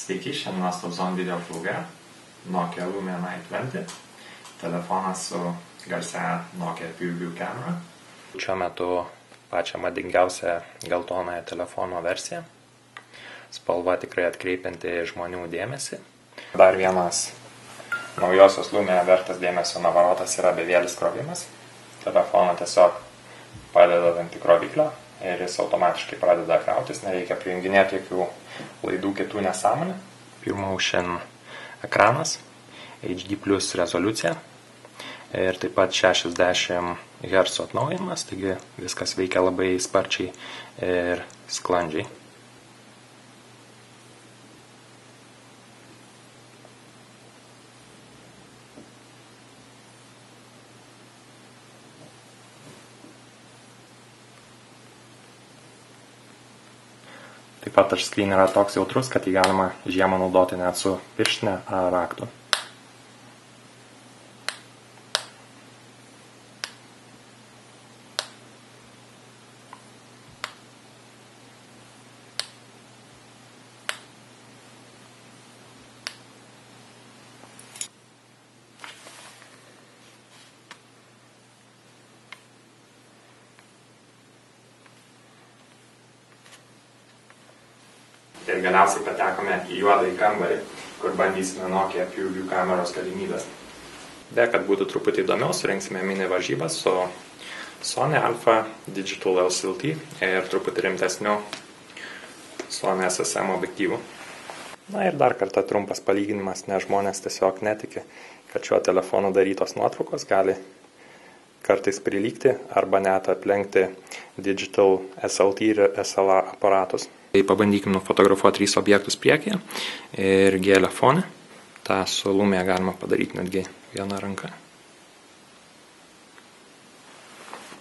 Sveiki, šiandien mes Stopzone video vloge Nokia Lumia 920, telefonas su garsia Nokia PureView kamera. Šiuo metu pačią madingiausią geltonąją telefono versiją. Spalva tikrai atkreipianti žmonių dėmesį. Dar vienas naujosios Lumia vertas dėmesio navarotas yra bevėlis krovimas. Telefoną tiesiog padeda ant įkroviklio ir jis automatiškai pradeda krautis, nereikia prijunginėti jokių laidų kitų nesąmonę. Pirmaušin ekranas, HD plus rezoliucija ir taip pat 60 Hz atnaujinimas, taigi viskas veikia labai sparčiai ir sklandžiai. Taip pat touchscreen yra toks jautrus, kad jį galima žiemą naudoti net su pirštine ar raktu. Ir galiausiai patekome į juodąjį kambarį, kur bandysime Nokia PureView kameros galimybės. Be, kad būtų truputį įdomiau, surinksime mini varžybas su Sony Alpha Digital SLT ir truputį rimtesniu Sony SSM objektyvu. Na ir dar kartą trumpas palyginimas, nes žmonės tiesiog netiki, kad šiuo telefonu darytos nuotraukos gali kartais prilygti arba net aplenkti Digital SLT ir SLR aparatus. Tai pabandykim nufotografuoti 3 objektus priekyje ir gėlę fone. Ta su Lumia galima padaryti netgi viena ranka.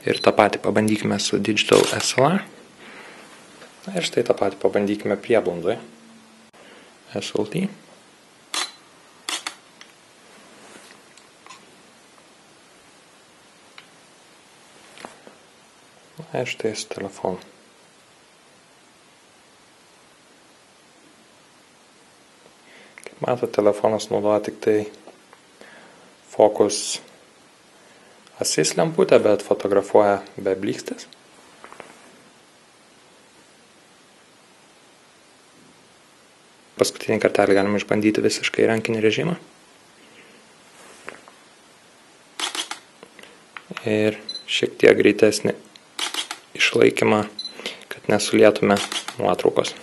Ir tą patį pabandykime su Digital SLR. Na ir štai tą patį pabandykime prieblandoje. SLT. Na ir štai su telefonu. Matote, telefonas naudoja tik tai Focus Assist lemputę, bet fotografuoja be blykstės. Paskutinį kartelį galime išbandyti visiškai rankinį režimą. Ir šiek tiek greitesnį išlaikymą, kad nesulietume nuotraukos.